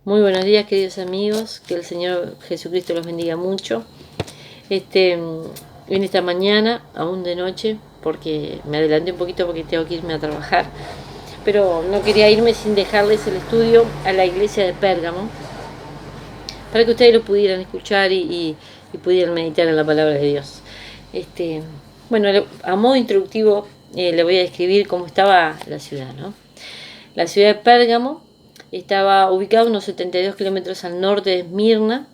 Muy buenos días, queridos amigos, que el Señor Jesucristo los bendiga mucho. En esta mañana, aún de noche, porque me adelanté un poquito porque tengo que irme a trabajar, pero no quería irme sin dejarles el estudio a la iglesia de Pérgamo, para que ustedes lo pudieran escuchar y pudieran meditar en la palabra de Dios. Bueno, a modo introductivo le voy a describir cómo estaba la ciudad, ¿no? La ciudad de Pérgamo estaba ubicada unos 72 kilómetros al norte de Esmirna,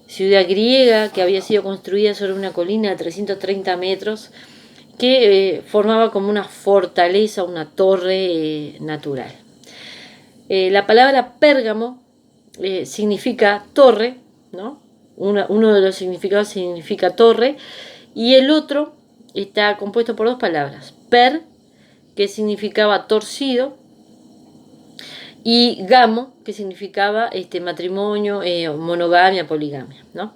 ciudad griega que había sido construida sobre una colina de 330 metros que formaba como una fortaleza, una torre natural. La palabra Pérgamo significa torre, ¿no? Uno de los significados significa torre y el otro está compuesto por dos palabras. Per, que significaba torcido, y gamo, que significaba matrimonio, monogamia, poligamia, ¿no?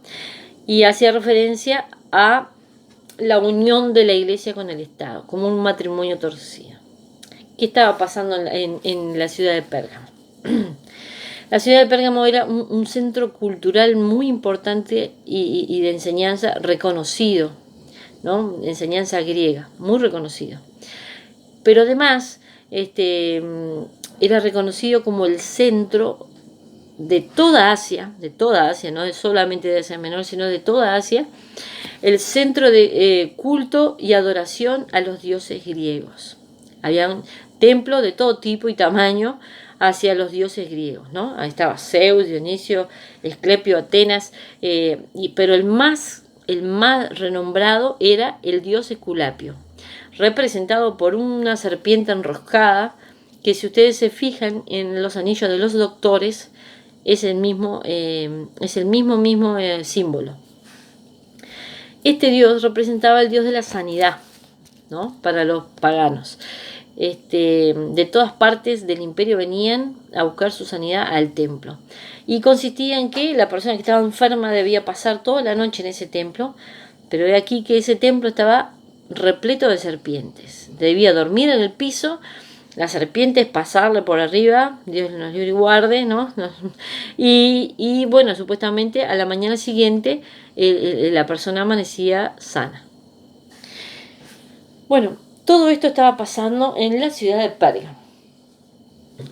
Y hacía referencia a la unión de la iglesia con el Estado, como un matrimonio torcido. ¿Qué estaba pasando en la ciudad de Pérgamo? La ciudad de Pérgamo era un centro cultural muy importante y de enseñanza reconocido, ¿no? Enseñanza griega, muy reconocido. Pero además, era reconocido como el centro de toda Asia, no solamente de Asia Menor, sino de toda Asia, el centro de culto y adoración a los dioses griegos. Habían templos de todo tipo y tamaño hacia los dioses griegos, ¿no? Ahí estaba Zeus, Dionisio, Esclepio, Atenas, pero el más renombrado era el dios Esculapio, representado por una serpiente enroscada, que si ustedes se fijan en los anillos de los doctores, es el mismo símbolo. Este dios representaba el dios de la sanidad, ¿no? Para los paganos. De todas partes del imperio venían a buscar su sanidad al templo. Y consistía en que la persona que estaba enferma debía pasar toda la noche en ese templo, pero de aquí que ese templo estaba repleto de serpientes. Debía dormir en el piso, las serpientes pasarle por arriba, Dios nos libre y guarde, ¿no? Y bueno, supuestamente a la mañana siguiente la persona amanecía sana. Bueno, todo esto estaba pasando en la ciudad de Pérgamo.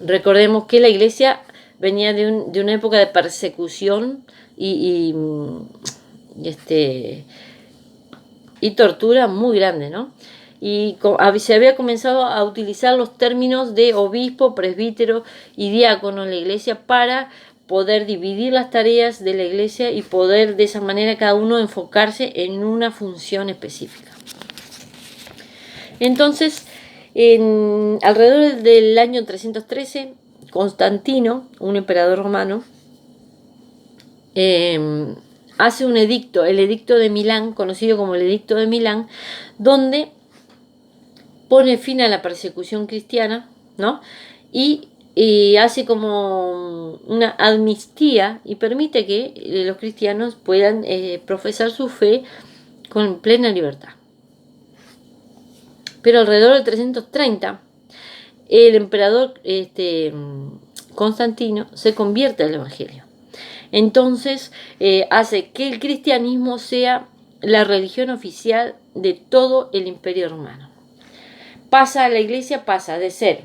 Recordemos que la iglesia venía de una época de persecución y tortura muy grande, ¿no? Y se había comenzado a utilizar los términos de obispo, presbítero y diácono en la iglesia para poder dividir las tareas de la iglesia y poder de esa manera cada uno enfocarse en una función específica. Entonces, alrededor del año 313, Constantino, un emperador romano, hace un edicto, el edicto de Milán, conocido como el edicto de Milán, donde pone fin a la persecución cristiana, ¿no? Y hace como una amnistía y permite que los cristianos puedan profesar su fe con plena libertad. Pero alrededor del 330, el emperador Constantino se convierte al evangelio. Entonces hace que el cristianismo sea la religión oficial de todo el imperio romano. La iglesia pasa de ser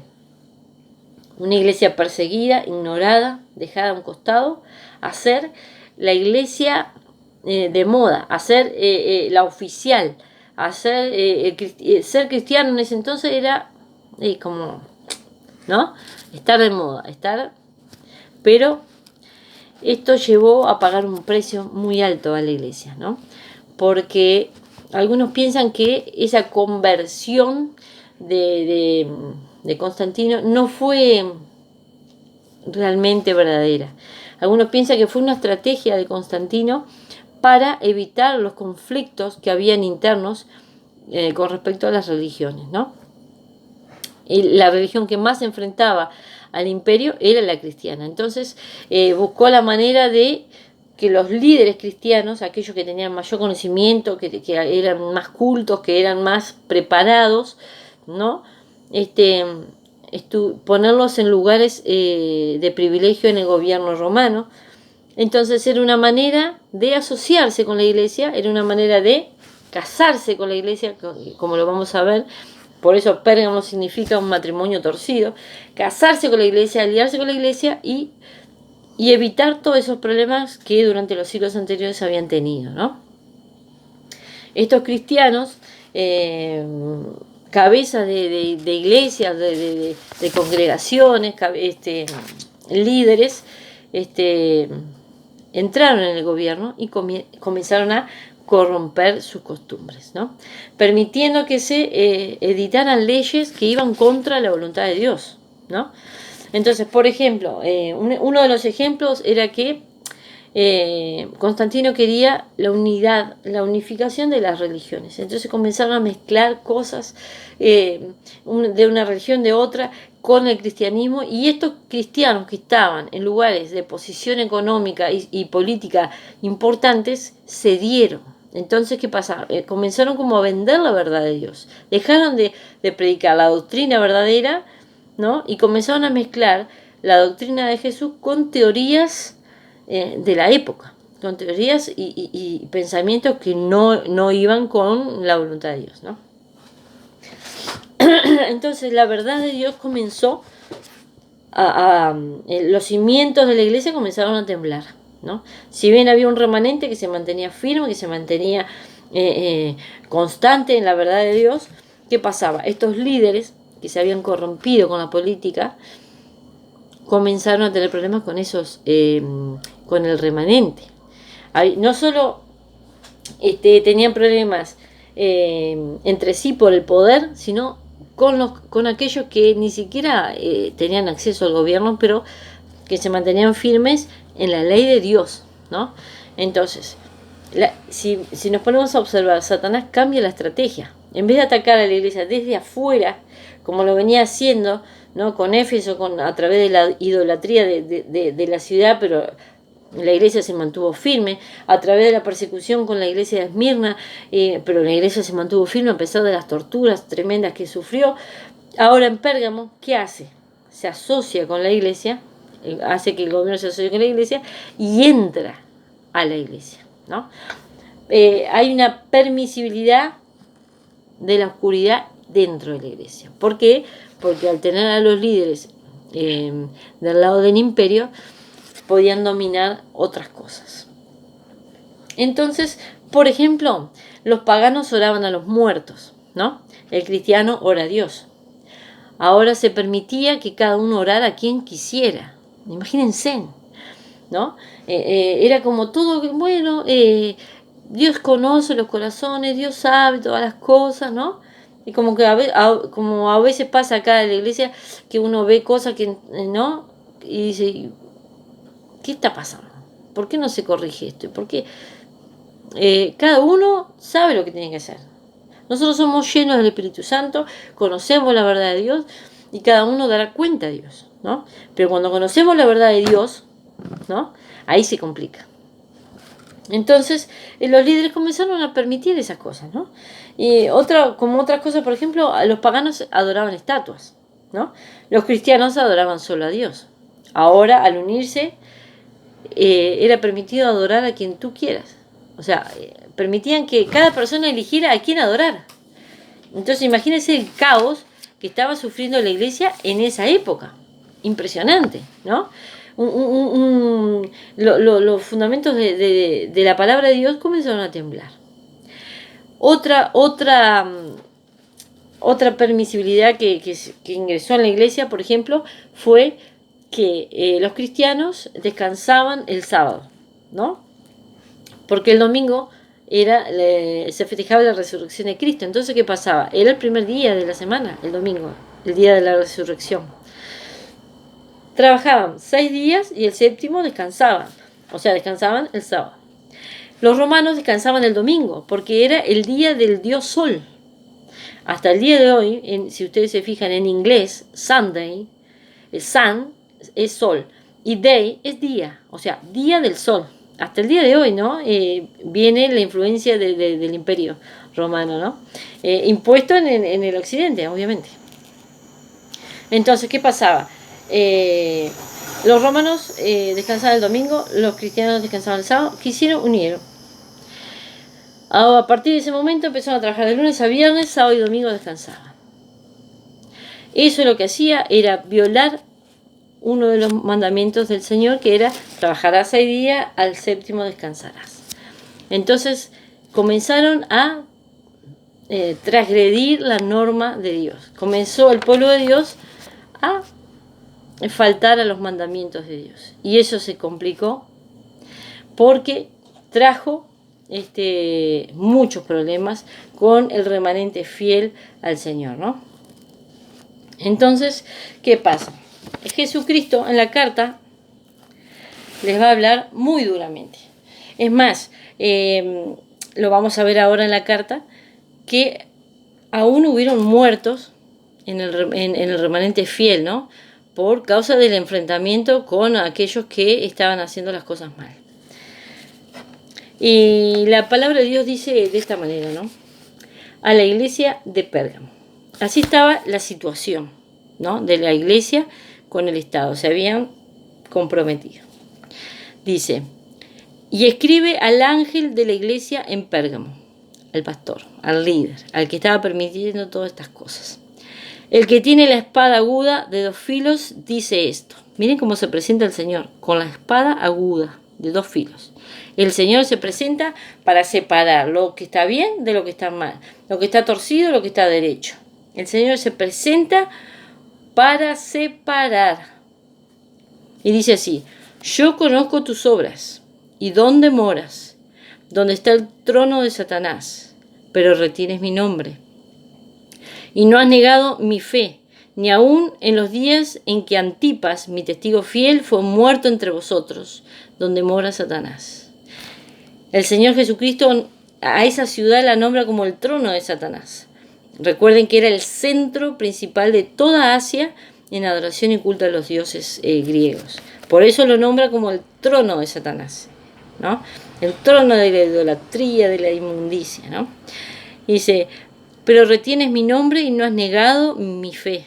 una iglesia perseguida, ignorada, dejada a un costado, a ser la iglesia de moda, a ser la oficial, a ser cristiano en ese entonces era como, ¿no? Estar de moda, pero esto llevó a pagar un precio muy alto a la iglesia, ¿no? Porque algunos piensan que esa conversión de Constantino no fue realmente verdadera. Algunos piensan que fue una estrategia de Constantino para evitar los conflictos que habían internos con respecto a las religiones, ¿no? Y la religión que más enfrentaba al imperio era la cristiana. Entonces buscó la manera de que los líderes cristianos, aquellos que tenían mayor conocimiento, que eran más cultos, que eran más preparados, ¿no? ponerlos en lugares de privilegio en el gobierno romano. Entonces era una manera de asociarse con la iglesia, era una manera de casarse con la iglesia, como lo vamos a ver. Por eso Pérgamo significa un matrimonio torcido. Casarse con la iglesia, aliarse con la iglesia y evitar todos esos problemas que durante los siglos anteriores habían tenido, ¿no? Estos cristianos, cabezas de iglesias, de congregaciones, líderes, entraron en el gobierno y comenzaron a corromper sus costumbres, ¿no? Permitiendo que se editaran leyes que iban contra la voluntad de Dios, ¿no? Entonces, por ejemplo, uno de los ejemplos era que Constantino quería la unidad, la unificación de las religiones. Entonces comenzaron a mezclar cosas de una religión de otra con el cristianismo, y estos cristianos que estaban en lugares de posición económica y política importantes cedieron. Entonces, ¿qué pasa? Comenzaron como a vender la verdad de Dios. Dejaron de predicar la doctrina verdadera, ¿no? Y comenzaron a mezclar la doctrina de Jesús con teorías de la época, con teorías y pensamientos que no iban con la voluntad de Dios, ¿no? Entonces la verdad de Dios comenzó los cimientos de la iglesia comenzaron a temblar, ¿no? Si bien había un remanente que se mantenía firme, que se mantenía constante en la verdad de Dios, ¿qué pasaba? Estos líderes que se habían corrompido con la política comenzaron a tener problemas con esos, con el remanente. No solo tenían problemas entre sí por el poder, sino con aquellos que ni siquiera tenían acceso al gobierno, pero que se mantenían firmes en la ley de Dios, ¿no? Entonces, si nos ponemos a observar, Satanás cambia la estrategia. En vez de atacar a la iglesia desde afuera, como lo venía haciendo, ¿no? Con Éfeso, a través de la idolatría de la ciudad, pero la iglesia se mantuvo firme, a través de la persecución con la iglesia de Esmirna, pero la iglesia se mantuvo firme a pesar de las torturas tremendas que sufrió. Ahora en Pérgamo, ¿qué hace? Se asocia con la iglesia, hace que el gobierno se asocie con la iglesia y entra a la iglesia, ¿no? Hay una permisibilidad de la oscuridad dentro de la iglesia. ¿Por qué? Porque al tener a los líderes del lado del imperio, podían dominar otras cosas. Entonces, por ejemplo, los paganos oraban a los muertos, ¿no? El cristiano ora a Dios. Ahora se permitía que cada uno orara a quien quisiera. Imagínense, ¿no? Era como todo, bueno, Dios conoce los corazones, Dios sabe todas las cosas, ¿no? Y como que como a veces pasa acá en la iglesia, que uno ve cosas que, ¿no? Y dice, ¿qué está pasando? ¿Por qué no se corrige esto? Porque cada uno sabe lo que tiene que hacer. Nosotros somos llenos del Espíritu Santo, conocemos la verdad de Dios y cada uno dará cuenta a Dios, ¿no? Pero cuando conocemos la verdad de Dios, ¿no? Ahí se complica. Entonces, los líderes comenzaron a permitir esas cosas, ¿no? Y como otras cosas, por ejemplo, los paganos adoraban estatuas, ¿no? Los cristianos adoraban solo a Dios. Ahora, al unirse, era permitido adorar a quien tú quieras. O sea, permitían que cada persona eligiera a quién adorar. Entonces, imagínense el caos que estaba sufriendo la iglesia en esa época. Impresionante, ¿no? Los fundamentos de la palabra de Dios comenzaron a temblar. Otra permisibilidad que ingresó en la iglesia, por ejemplo, fue que los cristianos descansaban el sábado, ¿no? Porque el domingo se festejaba la resurrección de Cristo. Entonces, ¿qué pasaba? Era el primer día de la semana, el domingo, el día de la resurrección. Trabajaban 6 días y el séptimo descansaban. O sea, descansaban el sábado. Los romanos descansaban el domingo, porque era el día del dios Sol. Hasta el día de hoy, si ustedes se fijan en inglés, Sunday, sun es sol y day es día, o sea, día del sol. Hasta el día de hoy, ¿no? Viene la influencia del imperio romano, ¿no? Impuesto en el occidente, obviamente. Entonces, ¿qué pasaba? Los romanos descansaban el domingo, los cristianos descansaban el sábado. ¿Qué hicieron? Unieron. A partir de ese momento empezaron a trabajar de lunes a viernes, sábado y domingo descansaban. Eso lo que hacía era violar uno de los mandamientos del Señor, que era trabajarás 6 días, al séptimo descansarás. Entonces comenzaron a transgredir la norma de Dios. Comenzó el pueblo de Dios a faltar a los mandamientos de Dios. Y eso se complicó porque trajo muchos problemas con el remanente fiel al Señor, ¿no? Entonces, ¿qué pasa? Jesucristo en la carta les va a hablar muy duramente. Es más, lo vamos a ver ahora en la carta, que aún hubieron muertos en el remanente fiel, ¿no? Por causa del enfrentamiento con aquellos que estaban haciendo las cosas mal. Y la palabra de Dios dice de esta manera, ¿no? A la iglesia de Pérgamo. Así estaba la situación, ¿no? De la iglesia con el Estado. Se habían comprometido. Dice, y escribe al ángel de la iglesia en Pérgamo, al pastor, al líder, al que estaba permitiendo todas estas cosas. El que tiene la espada aguda de 2 filos dice esto. Miren cómo se presenta el Señor, con la espada aguda de 2 filos. El Señor se presenta para separar lo que está bien de lo que está mal, lo que está torcido de lo que está derecho. El Señor se presenta para separar. Y dice así, yo conozco tus obras y dónde moras, donde está el trono de Satanás, pero retienes mi nombre. Y no has negado mi fe, ni aun en los días en que Antipas, mi testigo fiel, fue muerto entre vosotros, donde mora Satanás. El Señor Jesucristo a esa ciudad la nombra como el trono de Satanás. Recuerden que era el centro principal de toda Asia en adoración y culto a los dioses griegos. Por eso lo nombra como el trono de Satanás, ¿no? El trono de la idolatría, de la inmundicia, ¿no? Dice, pero retienes mi nombre y no has negado mi fe.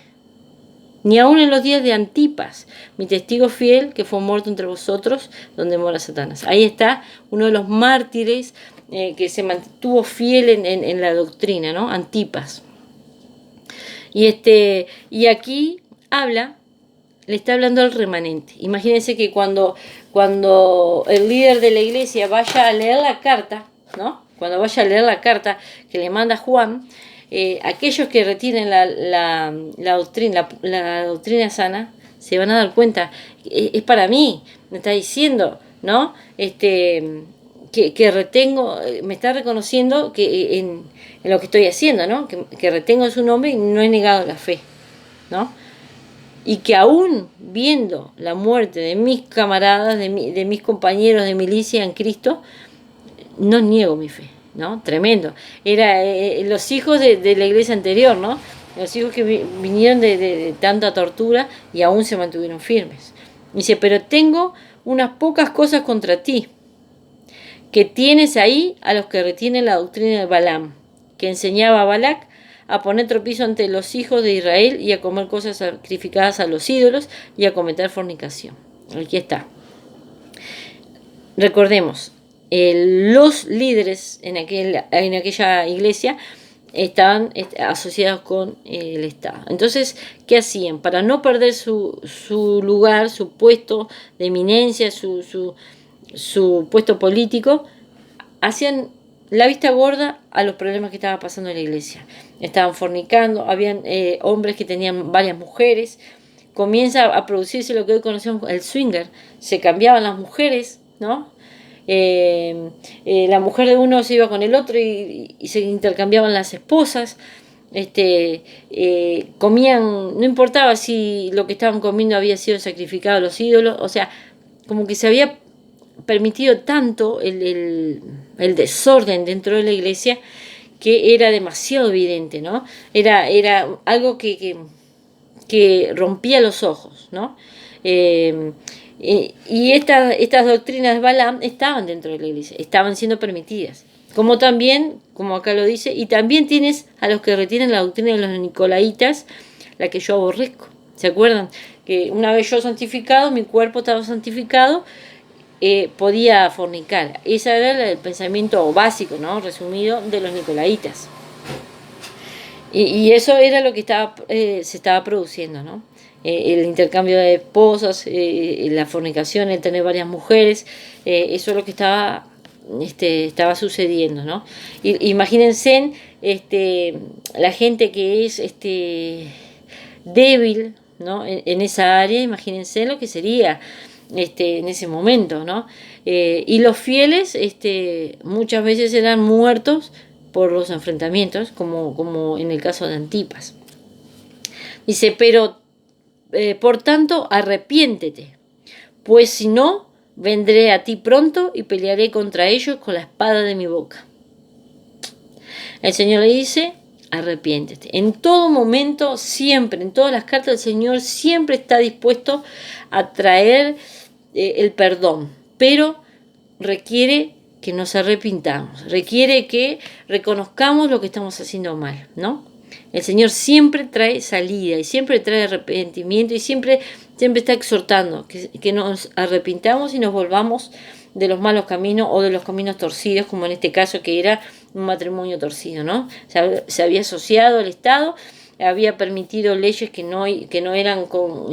Ni aun en los días de Antipas, mi testigo fiel, que fue muerto entre vosotros, donde mora Satanás. Ahí está uno de los mártires que se mantuvo fiel en la doctrina, ¿no? Antipas. Y aquí le está hablando al remanente. Imagínense que cuando el líder de la iglesia vaya a leer la carta, ¿no? Cuando vaya a leer la carta que le manda Juan, aquellos que retienen la doctrina sana se van a dar cuenta, es para mí, me está diciendo, ¿no? Que retengo, me está reconociendo que en lo que estoy haciendo, ¿no? Que retengo su nombre y no he negado la fe, ¿no? Y que aún viendo la muerte de mis camaradas, de mis compañeros de milicia en Cristo, no niego mi fe, ¿no? Tremendo. Era los hijos de la iglesia anterior, ¿no? Los hijos que vinieron de tanta tortura y aún se mantuvieron firmes. Dice, pero tengo unas pocas cosas contra ti, que tienes ahí a los que retienen la doctrina de Balaam, que enseñaba a Balac a poner tropiezo ante los hijos de Israel y a comer cosas sacrificadas a los ídolos y a cometer fornicación. Aquí está. Recordemos, los líderes en aquella iglesia estaban asociados con el Estado. Entonces, ¿qué hacían? Para no perder su lugar, su puesto de eminencia, su puesto político, hacían la vista gorda a los problemas que estaba pasando en la iglesia. Estaban fornicando, habían hombres que tenían varias mujeres. Comienza a producirse lo que hoy conocemos el swinger. Se cambiaban las mujeres, ¿no? La mujer de uno se iba con el otro y se intercambiaban las esposas. Comían, no importaba si lo que estaban comiendo había sido sacrificado a los ídolos, o sea, como que se había permitido tanto el desorden dentro de la iglesia que era demasiado evidente, ¿no? Era algo que rompía los ojos, ¿no? Y estas doctrinas de Balaam estaban dentro de la iglesia, estaban siendo permitidas. Como también, como acá lo dice, y también tienes a los que retienen la doctrina de los nicolaitas, la que yo aborrezco. ¿Se acuerdan? Que una vez yo santificado, mi cuerpo estaba santificado, podía fornicar. Ese era el pensamiento básico, ¿no? Resumido, de los nicolaitas. Y eso era lo que se estaba produciendo, ¿no? El intercambio de esposas, la fornicación, el tener varias mujeres, eso es lo que estaba sucediendo, ¿no? Imagínense la gente que es débil, ¿no? En esa área, imagínense lo que sería en ese momento, ¿no? Y los fieles muchas veces eran muertos por los enfrentamientos, como en el caso de Antipas. Dice, pero por tanto arrepiéntete, pues si no, vendré a ti pronto y pelearé contra ellos con la espada de mi boca. El Señor le dice, arrepiéntete. En todo momento, siempre, en todas las cartas, el Señor siempre está dispuesto a traer el perdón, pero requiere que nos arrepintamos, requiere que reconozcamos lo que estamos haciendo mal, ¿no? El Señor siempre trae salida y siempre trae arrepentimiento y siempre está exhortando que nos arrepintamos y nos volvamos de los malos caminos o de los caminos torcidos, como en este caso que era un matrimonio torcido, ¿no? Se había asociado al Estado, había permitido leyes que no eran con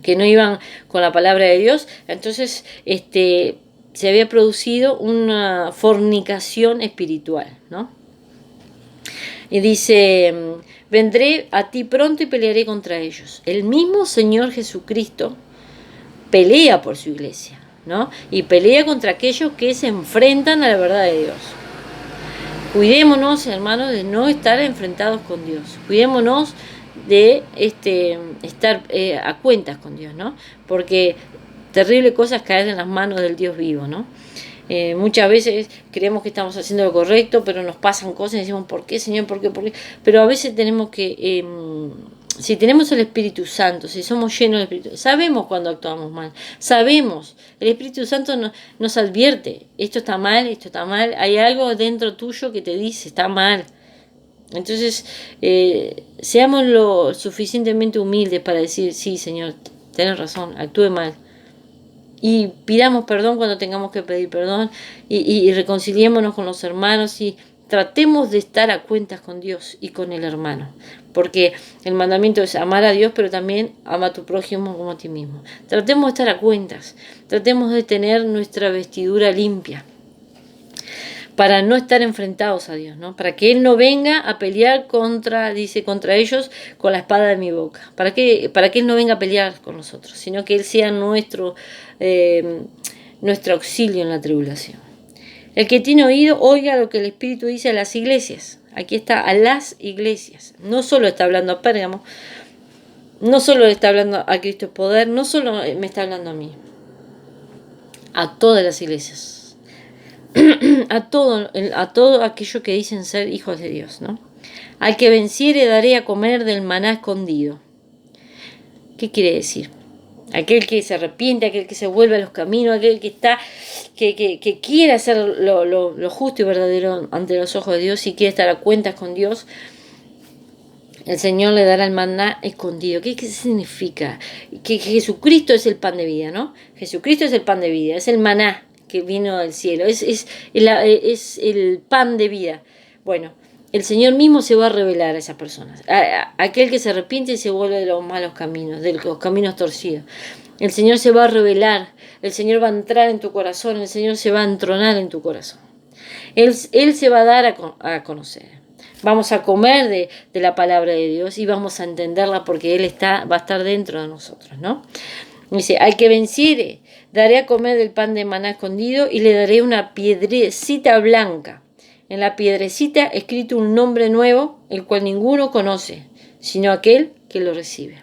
que no iban con la palabra de Dios. Entonces se había producido una fornicación espiritual, ¿no? Y dice, vendré a ti pronto y pelearé contra ellos. El mismo Señor Jesucristo pelea por su iglesia, ¿no? Y pelea contra aquellos que se enfrentan a la verdad de Dios. Cuidémonos, hermanos, de no estar enfrentados con Dios. Cuidémonos de estar a cuentas con Dios, ¿no? Porque terrible cosa es caer en las manos del Dios vivo, ¿no? Muchas veces creemos que estamos haciendo lo correcto, pero nos pasan cosas y decimos, ¿por qué, Señor? ¿Por qué? ¿Por qué? Pero a veces tenemos que, si tenemos el Espíritu Santo, si somos llenos del Espíritu, sabemos cuando actuamos mal, sabemos, el Espíritu Santo nos advierte, esto está mal, hay algo dentro tuyo que te dice, está mal. Entonces, seamos lo suficientemente humildes para decir, sí, Señor, tenés razón, actúe mal. Y pidamos perdón cuando tengamos que pedir perdón y reconciliémonos con los hermanos y tratemos de estar a cuentas con Dios y con el hermano. Porque el mandamiento es amar a Dios, pero también ama a tu prójimo como a ti mismo. Tratemos de estar a cuentas, tratemos de tener nuestra vestidura limpia, para no estar enfrentados a Dios, ¿no? Para que Él no venga a pelear contra ellos con la espada de mi boca. Para que Él no venga a pelear con nosotros, sino que Él sea nuestro auxilio en la tribulación. El que tiene oído, oiga lo que el Espíritu dice a las iglesias. Aquí está, a las iglesias. No solo está hablando a Pérgamo, no solo le está hablando a Cristo es poder, no solo me está hablando a mí, a todas las iglesias. a todo aquello que dicen ser hijos de Dios, ¿no? Al que venciere daré a comer del maná escondido. ¿Qué quiere decir? Aquel que se arrepiente, aquel que se vuelve a los caminos, aquel que quiere hacer lo justo y verdadero ante los ojos de Dios y quiere estar a cuentas con Dios, el Señor le dará el maná escondido. ¿Qué significa? Que Jesucristo es el pan de vida, ¿no? Jesucristo es el pan de vida, es el maná que vino del cielo, es el pan de vida. Bueno, el Señor mismo se va a revelar a esas personas, a aquel que se arrepiente y se vuelve de los malos caminos, de los caminos torcidos. El Señor se va a revelar, el Señor va a entrar en tu corazón, el Señor se va a entronar en tu corazón. Él se va a dar a conocer. Vamos a comer de la palabra de Dios y vamos a entenderla porque Él va a estar dentro de nosotros, ¿no? Dice, al que venciere, daré a comer del pan de maná escondido y le daré una piedrecita blanca. En la piedrecita escrito un nombre nuevo, el cual ninguno conoce, sino aquel que lo recibe.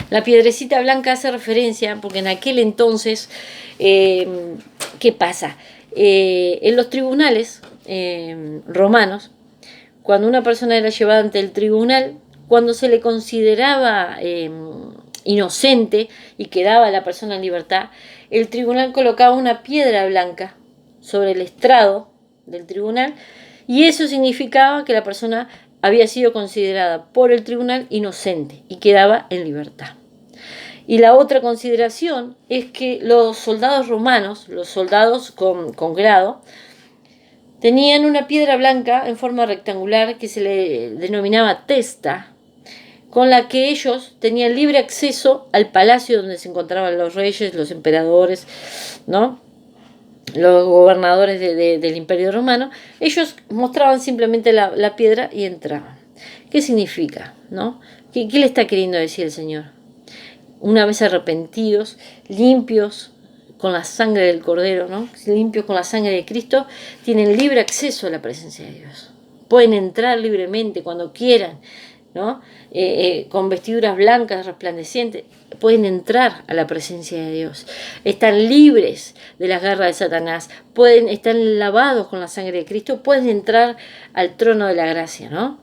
La piedrecita blanca hace referencia, porque en aquel entonces, ¿qué pasa? En los tribunales romanos, cuando una persona era llevada ante el tribunal, cuando se le consideraba inocente y quedaba la persona en libertad, el tribunal colocaba una piedra blanca sobre el estrado del tribunal y eso significaba que la persona había sido considerada por el tribunal inocente y quedaba en libertad. Y la otra consideración es que los soldados romanos, los soldados con grado, tenían una piedra blanca en forma rectangular que se le denominaba testa, con la que ellos tenían libre acceso al palacio donde se encontraban los reyes, los emperadores, ¿no? Los gobernadores del Imperio Romano. Ellos mostraban simplemente la piedra y entraban. ¿Qué significa? ¿No? ¿Qué le está queriendo decir el Señor? Una vez arrepentidos, limpios con la sangre del Cordero, ¿no? Limpios con la sangre de Cristo, tienen libre acceso a la presencia de Dios. Pueden entrar libremente cuando quieran, ¿no? Con vestiduras blancas, resplandecientes, pueden entrar a la presencia de Dios. Están libres de las garras de Satanás, están lavados con la sangre de Cristo, pueden entrar al trono de la gracia, ¿no?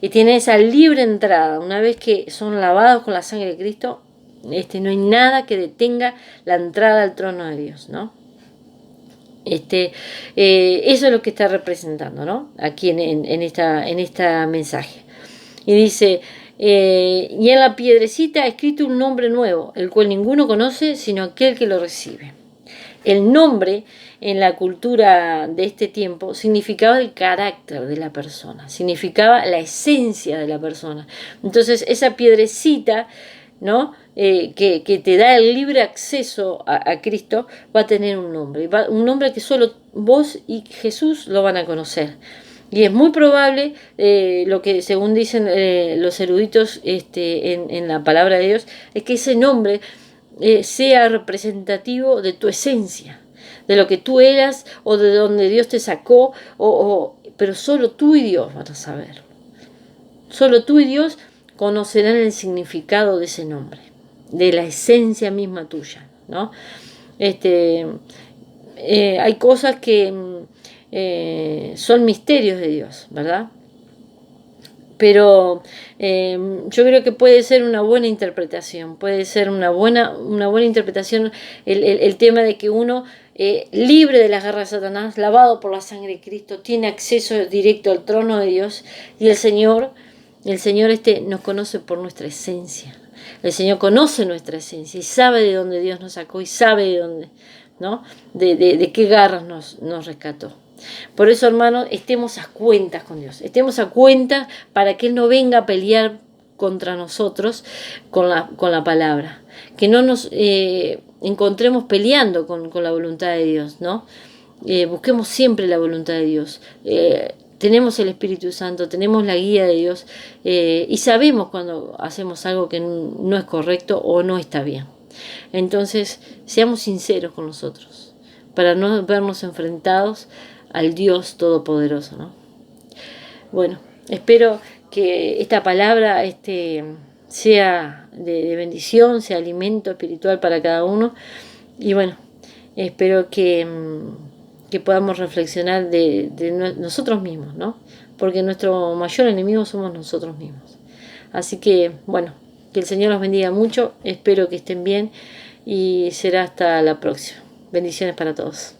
Y tienen esa libre entrada. Una vez que son lavados con la sangre de Cristo, no hay nada que detenga la entrada al trono de Dios, ¿no? Eso es lo que está representando, ¿no? Aquí en esta mensaje. Y dice, y en la piedrecita ha escrito un nombre nuevo, el cual ninguno conoce sino aquel que lo recibe. El nombre en la cultura de este tiempo significaba el carácter de la persona, significaba la esencia de la persona. Entonces esa piedrecita, ¿no? Que te da el libre acceso a Cristo, va a tener un nombre que solo vos y Jesús lo van a conocer. Y es muy probable, lo que según dicen los eruditos en la palabra de Dios, es que ese nombre sea representativo de tu esencia, de lo que tú eras o de donde Dios te sacó, pero solo tú y Dios van a saber. Solo tú y Dios conocerán el significado de ese nombre, de la esencia misma tuya, ¿no? Hay cosas que son misterios de Dios, ¿verdad? Pero yo creo que puede ser una buena interpretación, puede ser una buena interpretación el tema de que uno, libre de las garras de Satanás, lavado por la sangre de Cristo, tiene acceso directo al trono de Dios, y el Señor nos conoce por nuestra esencia. El Señor conoce nuestra esencia y sabe de dónde Dios nos sacó y sabe de dónde, ¿no? De qué garras nos rescató. Por eso, hermanos, estemos a cuentas con Dios. Estemos a cuentas para que Él no venga a pelear contra nosotros con la palabra. Que no nos encontremos peleando con la voluntad de Dios, ¿no? Busquemos siempre la voluntad de Dios. Tenemos el Espíritu Santo, tenemos la guía de Dios, y sabemos cuando hacemos algo que no es correcto o no está bien. Entonces, seamos sinceros con nosotros, para no vernos enfrentados al Dios Todopoderoso, ¿no? Bueno, espero que esta palabra sea de bendición, sea alimento espiritual para cada uno. Y bueno, espero que podamos reflexionar de nosotros mismos, ¿no? Porque nuestro mayor enemigo somos nosotros mismos. Así que, bueno, que el Señor los bendiga mucho. Espero que estén bien y será hasta la próxima. Bendiciones para todos.